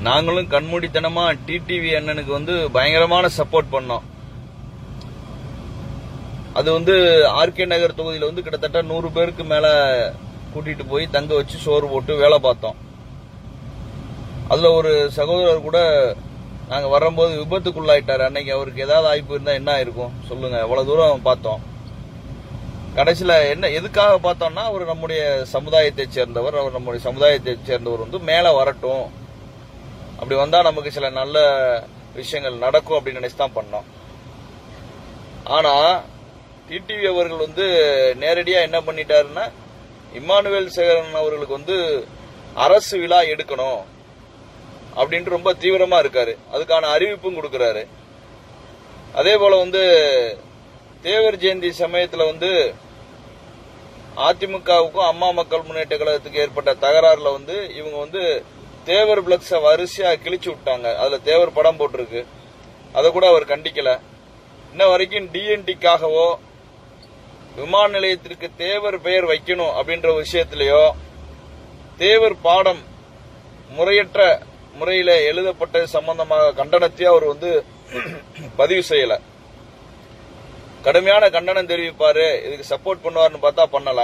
நாங்களும் கண்மூடித்தனமா டிடிவி அண்ணனுக்கு வந்து பயங்கரமான சப்போர்ட் பண்ணோம். அது வந்து ஆர்கே நகர் தொகுதியில வந்து கிட்டத்தட்ட 100 பேருக்கு மேல கூட்டிட்டு போய் தங்க வச்சு சோறு போட்டு வேலை பார்த்தோம். அதுல ஒரு சகோதரர் கூட நாங்க வரும்போது விபத்துக்குள்ளாயிட்டாரு. அன்னைக்கு அவருக்கு ஏதாவது வாய்ப்பு இருந்தா என்ன இருக்கும் சொல்லுங்க. எவ்வளவு தூரம் பார்த்தோம். கடைசியில என்ன எதுக்காக பார்த்தோம்னா, அவர் நம்முடைய சமுதாயத்தை சேர்ந்தவர். அவர் நம்முடைய சமுதாயத்தை சேர்ந்தவர் வந்து மேல வரட்டும், அப்படி வந்தா நமக்கு சில நல்ல விஷயங்கள் நடக்கும் அப்படின்னு நினைச்சுதான் பண்ணோம். ஆனா டிடிவி அவர்கள் வந்து நேரடியா என்ன பண்ணிட்டாருன்னா, இம்மானுவேல் சேகரன் அவர்களுக்கு வந்து அரசு விழா எடுக்கணும் அப்படின்ட்டு ரொம்ப தீவிரமா இருக்காரு. அதுக்கான அறிவிப்பும் கொடுக்கிறாரு. அதே போல வந்து தேவர் ஜெயந்தி சமயத்துல வந்து அதிமுகவுக்கும் அம்மா மக்கள் முன்னேற்ற கழகத்துக்கு ஏற்பட்ட தகராறுல வந்து இவங்க வந்து தேவர் பிளக்ஸ வரிசையா கிழிச்சு விட்டாங்க. அதுல தேவர் படம் போட்டிருக்கு. அதை கூட அவர் கண்டிக்கல. இன்ன வரைக்கும் டிஎன்டிக்காகவோ விமான நிலையத்திற்கு தேவர் பெயர் வைக்கணும் அப்படின்ற விஷயத்திலேயோ தேவர் பாடம் முறையற்ற முறையில எழுதப்பட்ட சம்பந்தமாக கண்டனத்தையும் அவர் வந்து பதிவு செய்யல. கடுமையான கண்டனம் தெரிவிப்பாரு, இதுக்கு சப்போர்ட் பண்ணுவார்னு பார்த்தா பண்ணல.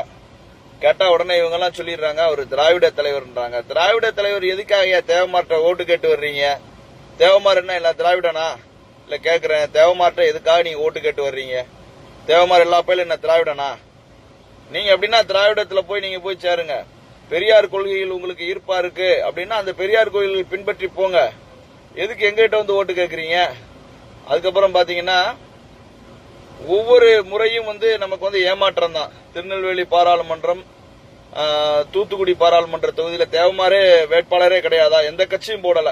கேட்டா உடனே இவங்க எல்லாம் சொல்லிடுறாங்க அவர் திராவிட தலைவர்ன்றாங்க. திராவிட தலைவர் எதுக்காக தேவமார்ட்ட ஓட்டு கேட்டு வர்றீங்க? தேவமார் என்ன இல்ல திராவிடனா? இல்ல கேக்குறேன், தேவமார்ட்ட எதுக்காக நீங்க ஓட்டு கேட்டு வர்றீங்க? தேவமார் எல்லா பேரும் என்ன திராவிடனா? நீங்க அப்படின்னா திராவிடத்துல போய் நீங்க போய் சேருங்க. பெரியார் கொள்கைகள் உங்களுக்கு ஈர்ப்பா இருக்கு அப்படின்னா அந்த பெரியார் கொள்கைகள் பின்பற்றி போங்க. எதுக்கு எங்கிட்ட வந்து ஓட்டு கேட்கறீங்க? அதுக்கப்புறம் பாத்தீங்கன்னா ஒவ்வொரு முறையும் வந்து நமக்கு வந்து ஏமாற்றம் தான். திருநெல்வேலி பாராளுமன்றம், தூத்துக்குடி பாராளுமன்ற தொகுதியில தேவமாரே வேட்பாளரே கிடையாதா? எந்த கட்சியும் போடல.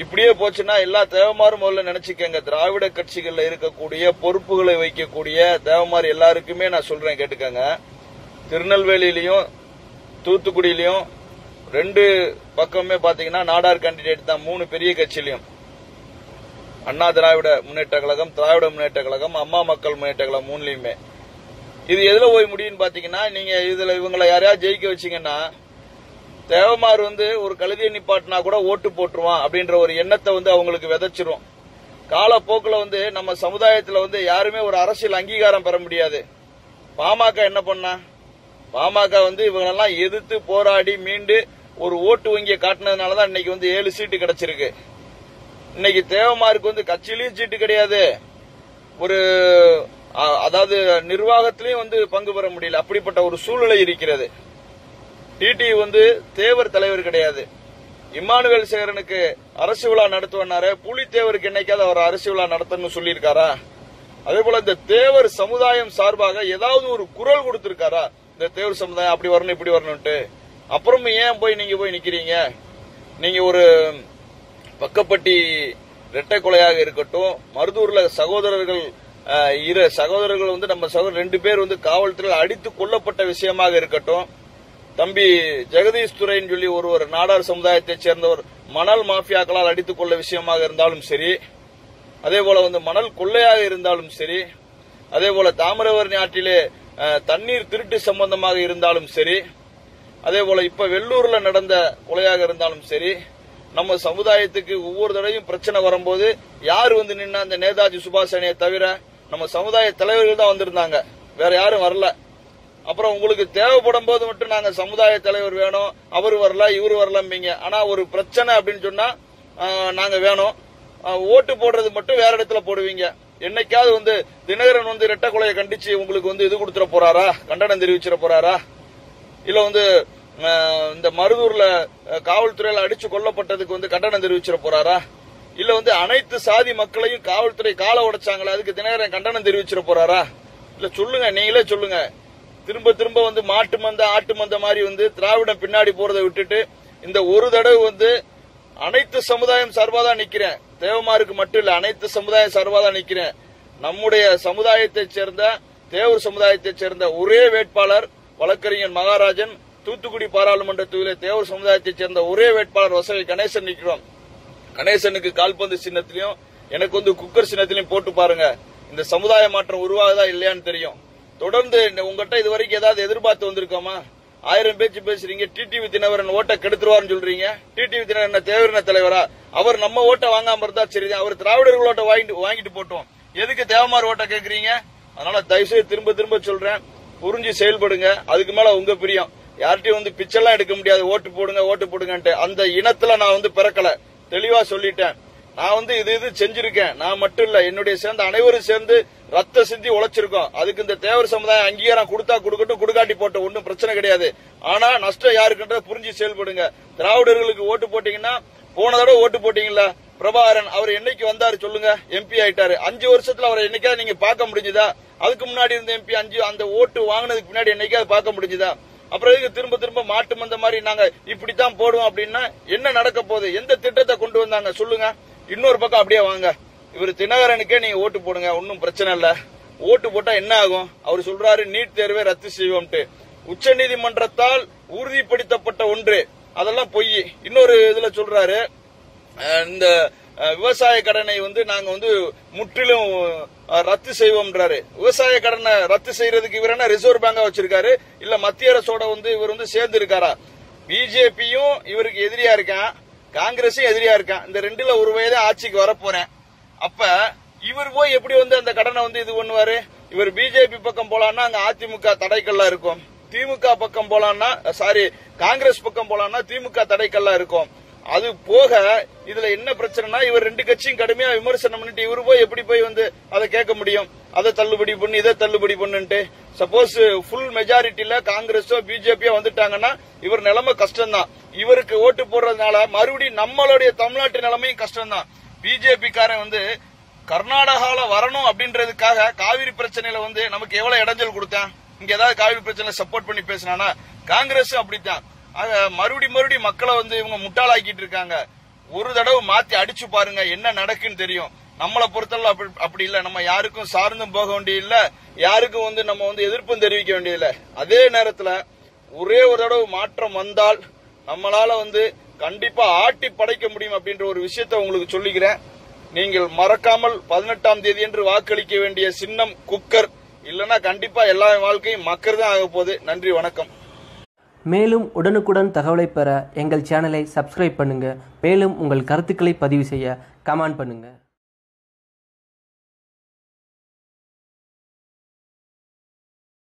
இப்படியே போச்சுன்னா எல்லா தேவமாரும் முதல்ல நினைச்சுக்கங்க, திராவிட கட்சிகள்ல இருக்கக்கூடிய பொறுப்புகளை வைக்கக்கூடிய தேவமார் எல்லாருக்குமே நான் சொல்றேன் கேட்டுக்கங்க. திருநெல்வேலியிலையும் தூத்துக்குடியிலையும் 2 பக்கமே பாத்தீங்கன்னா நாடார் கேண்டிடேட் தான். 3 பெரிய கட்சியிலையும் அண்ணா திராவிட முன்னேற்ற கழகம், திராவிட முன்னேற்ற கழகம், அம்மா மக்கள் முன்னேற்ற கழகம் 3லயுமே. இது எதுல போய் முடியும்னு பாத்தீங்கன்னா, நீங்க இதுல இவங்களை யாரையாவது ஜெயிக்க வச்சீங்கன்னா தேவமார் வந்து ஒரு கழுதியை நிப்பாட்டினா கூட ஓட்டு போட்டுருவான் அப்படின்ற ஒரு எண்ணத்தை வந்து அவங்களுக்கு விதைச்சிரும். காலப்போக்கில் வந்து நம்ம சமுதாயத்துல வந்து யாருமே ஒரு அரசியல் அங்கீகாரம் பெற முடியாது. பாமக என்ன பண்ணா? பாமக வந்து இவங்களெல்லாம் எதிர்த்து போராடி மீண்டு ஒரு ஓட்டு வங்கியை காட்டினதுனாலதான் இன்னைக்கு வந்து 7 சீட்டு கிடைச்சிருக்கு. இன்னைக்கு தேவமாருக்கு வந்து கட்சியிலயும் சீட்டு கிடையாது, ஒரு அதாவது நிர்வாகத்திலையும் வந்து பங்கு பெற முடியல. அப்படிப்பட்ட ஒரு சூழ்நிலை இருக்கிறது. டிடி வந்து தேவர் தலைவர் கிடையாது. இம்மானுவேல் சேகரனுக்கு அரசு விழா நடத்துவனாரு, புலித்தேவருக்கு என்னைக்காவது அவர் அரசு விழா நடத்தணும்னு சொல்லியிருக்காரா? அதே போல இந்த தேவர் சமுதாயம் சார்பாக ஏதாவது ஒரு குரல் கொடுத்திருக்காரா? இந்த தேவர் சமுதாயம் அப்படி வரணும் இப்படி வரணும்ட்டு. அப்புறம் ஏன் போய் நீங்க போய் நிக்கிறீங்க? நீங்க ஒரு பக்கப்பட்டி இரட்டை கொலையாக இருக்கட்டும், மருதூர்ல சகோதரர்கள் வந்து நம்ம சகோதரர் 2 பேர் வந்து காவல்துறையில் அடித்து கொல்லப்பட்ட விஷயமாக இருக்கட்டும், தம்பி ஜெகதீஷ் துரைன்னு சொல்லி ஒருவர் நாடார் சமுதாயத்தைச் சேர்ந்தவர் மணல் மாஃபியாக்களால் அடித்துக் கொள்ள விஷயமாக இருந்தாலும் சரி, அதே போல வந்து மணல் கொள்ளையாக இருந்தாலும் சரி, அதே போல தாமிரபரணி ஆற்றிலே தண்ணீர் திருட்டு சம்பந்தமாக இருந்தாலும் சரி, அதே போல இப்ப வெள்ளூர்ல நடந்த கொலையாக இருந்தாலும் சரி, நம்ம சமுதாயத்துக்கு ஒவ்வொரு தடவையும் பிரச்சனை வரும்போது யாரு வந்து நின்னா? அந்த நேதாஜி சுபாஷ் சனியை தவிர நம்ம சமுதாய தலைவர்கள் தான் வந்திருந்தாங்க, வேற யாரும் வரல. அப்புறம் உங்களுக்கு தேவைப்படும் போது மட்டும் நாங்க சமுதாய தலைவர் வேணும், அவரு வரல இவரு வரலம்பீங்க. ஆனா ஒரு பிரச்சனை அப்படின்னு சொன்னா நாங்க வேணும், ஓட்டு போடுறது மட்டும் வேற இடத்துல போடுவீங்க. என்னைக்காவது வந்து தினகரன் வந்து இரட்டை கொலையை கண்டிச்சு உங்களுக்கு வந்து இது கொடுத்துட போறாரா? கண்டனம் தெரிவிச்சிட போறாரா? இல்ல வந்து இந்த மருதூர்ல காவல்துறையில அடிச்சு கொல்லப்பட்டதுக்கு வந்து கண்டனம் தெரிவிச்சிட போறாரா? இல்ல வந்து அனைத்து சாதி மக்களையும் காவல்துறை காலை உடைச்சாங்களா, அதுக்கு தினகரன் கண்டனம் தெரிவிச்சிட போறாரா? இல்ல சொல்லுங்க, நீங்களே சொல்லுங்க. திரும்ப திரும்ப வந்து மாட்டு மந்த ஆட்டு மந்த மாதிரி வந்து திராவிடம் பின்னாடி போறதை விட்டுட்டு இந்த ஒரு தடவை வந்து அனைத்து சமுதாயம் சார்பாதான் நிக்கிறேன். தேவமாருக்கு மட்டும் இல்ல, அனைத்து சமுதாயம் சார்பாதான் நிக்கிறேன். நம்முடைய சமுதாயத்தைச் சேர்ந்த தேவர் சமுதாயத்தைச் சேர்ந்த ஒரே வேட்பாளர் வழக்கறிஞர் மகாராஜன், தூத்துக்குடி பாராளுமன்ற தொகுதியில தேவர் சமுதாயத்தைச் சேர்ந்த ஒரே வேட்பாளர் வசதி கணேசன் நிக்கிறோம். கணேசனுக்கு கால்பந்து சின்னத்திலையும் எனக்கு வந்து குக்கர் சின்னத்திலையும் போட்டு பாருங்க. இந்த சமுதாய மாற்றம் உருவாகுதா இல்லையான்னு தெரியும். தொடர்ந்து உங்ககிட்ட இதுவரைக்கும் ஏதாவது எதிர்பார்த்து வந்திருக்கோமா? 1000 பேச்சு பேசுறீங்க. டிடிவி தினகரன் ஓட்டை கெடுத்துருவார்னு சொல்றீங்க. டிடிவி தினகரன் தேவரின தலைவரா? அவர் நம்ம ஓட்டை வாங்காம இருந்தா சரிதான். அவர் திராவிடர்கள் ஓட்டை வாங்கிட்டு போட்டோம். எதுக்கு தேவமார் ஓட்டை கேக்குறீங்க? அதனால தயவுசெய்து திரும்ப திரும்ப சொல்றேன், புரிஞ்சு செயல்படுங்க. அதுக்கு மேல உங்க பிரியம். யார்கிட்டயும் வந்து பிச்செல்லாம் எடுக்க முடியாது. ஓட்டு போடுங்கன்ட்டு அந்த இனத்துல நான் பிறக்கல. தெளிவா சொல்லிட்டேன். நான் இது செஞ்சிருக்கேன். நான் மட்டும் இல்ல, என்னுடைய சேர்ந்த அனைவரும் சேர்ந்து ரத்த சிந்தி உழைச்சிருக்கோம். அதுக்கு இந்த தேவர் சமுதாயம் அங்கீகாரம் கொடுத்தா கொடுக்கட்டும், கொடுக்காட்டி போட்டோம், ஒன்னும் பிரச்சனை கிடையாது. ஆனா நஷ்டம் யாருக்குன்றத புரிஞ்சு செயல்படுங்க. திராவிடர்களுக்கு ஓட்டு போட்டீங்கன்னா, போன தடவை ஓட்டு போட்டீங்களா பிரபாகரன், அவர் என்னைக்கு வந்தாரு சொல்லுங்க? எம்பி ஆயிட்டாரு. 5 வருஷத்துல அவரை என்னைக்காவது நீங்க பார்க்க முடிஞ்சுதா? அதுக்கு முன்னாடி இருந்த எம்பி அந்த ஓட்டு வாங்கினதுக்கு பின்னாடி என்னைக்காவது பார்க்க முடிஞ்சுதா? அப்புறம் இதுக்கு திரும்ப திரும்ப மாட்டு மந்த மாதிரி நாங்க இப்படித்தான் போடுவோம் அப்படின்னா என்ன நடக்க போகுது? எந்த திட்டத்தை கொண்டு வந்தாங்க சொல்லுங்க? இன்னொரு பக்கம் அப்படியே வாங்க, இவர் தினகரனுக்கே நீங்க ஓட்டு போடுங்க, ஒன்னும் பிரச்சனை இல்ல. ஓட்டு போட்டா என்ன ஆகும்? அவர் சொல்றாரு நீட் தேர்வை ரத்து செய்வோம்ட்டு. உச்ச நீதிமன்றத்தால் உறுதிப்படுத்தப்பட்ட ஒன்று, அதெல்லாம் பொய். இன்னொரு இதுல சொல்றாரு, இந்த விவசாய கடனை நாங்க முற்றிலும் ரத்து செய்வோம்ன்றாரு. விவசாய கடனை ரத்து செய்யறதுக்கு இவர் என்ன ரிசர்வ் பேங்கா வச்சிருக்காரு? இல்ல மத்திய அரசோட இவர் சேர்ந்து இருக்காரா? பிஜேபியும் இவருக்கு எதிரியா இருக்கான், காங்கிரஸும் எதிரியா இருக்கான். இந்த ரெண்டுல ஒரு வயதே ஆட்சிக்கு வரப்போறேன். அப்ப இவர் போய் எப்படி அந்த கடனை இது பண்ணுவாரு? இவர் பிஜேபி பக்கம் போலான்னா அங்க அதிமுக தடைக்கல்லா இருக்கும். திமுக பக்கம் போலான்னா காங்கிரஸ் பக்கம் போலான்னா திமுக தடைக்கல்லா இருக்கும். அது போக இதுல என்ன பிரச்சனைனா, இவர் 2 கட்சியும் கடுமையா விமர்சனம் பண்ணிட்டு இவரு போய் எப்படி போய் அதை கேட்க முடியும்? அதை தள்ளுபடி பண்ணு, இதை தள்ளுபடி பண்ணுன்ட்டு. சப்போஸ் ஃபுல் மெஜாரிட்டில காங்கிரஸோ பிஜேபியோ வந்துட்டாங்கன்னா இவர் நிலைமை கஷ்டம்தான். இவருக்கு ஓட்டு போடுறதுனால மறுபடியும் நம்மளுடைய தமிழ்நாட்டு நிலைமையும் கஷ்டம்தான். பிஜேபி காரன் கர்நாடகால வரணும் அப்படின்றதுக்காக காவிரி பிரச்சனையில நமக்கு எவ்வளவு இடைஞ்சல் கொடுத்தான்? இங்க ஏதாவது காவிரி பிரச்சனை சப்போர்ட் பண்ணி பேசினானா? காங்கிரஸ் அப்படித்தான். மறுபடியும் மக்களை இவங்க முட்டாளாக்கிட்டு இருக்காங்க. ஒரு தடவை மாத்தி அடிச்சு பாருங்க, என்ன நடக்குன்னு தெரியும். நம்மளை பொறுத்தவரை அப்படி இல்ல. நம்ம யாருக்கும் சார்ந்தும் போக வேண்டிய இல்ல, யாருக்கும் நம்ம எதிர்ப்பும் தெரிவிக்க வேண்டியதில்ல. அதே நேரத்துல ஒரே ஒரு தடவை மாற்றம் வந்தால் நம்மளால கண்டிப்பா ஆட்டி படைக்க முடியும் அப்படின்ற ஒரு விஷயத்தை உங்களுக்கு சொல்லிக்கிறேன். நீங்கள் மறக்காமல் 18ஆம் தேதி என்று வாக்களிக்க வேண்டிய சின்னம் குக்கர். இல்லன்னா கண்டிப்பா எல்லா வாழ்க்கையும் மக்கர் தான் ஆக போகுது. நன்றி, வணக்கம். மேலும் உடனுக்குடன் தகவலை பெற எங்கள் சேனலை சப்ஸ்கிரைப் பண்ணுங்க. மேலும் உங்கள் கருத்துக்களை பதிவு செய்ய கமெண்ட் பண்ணுங்க.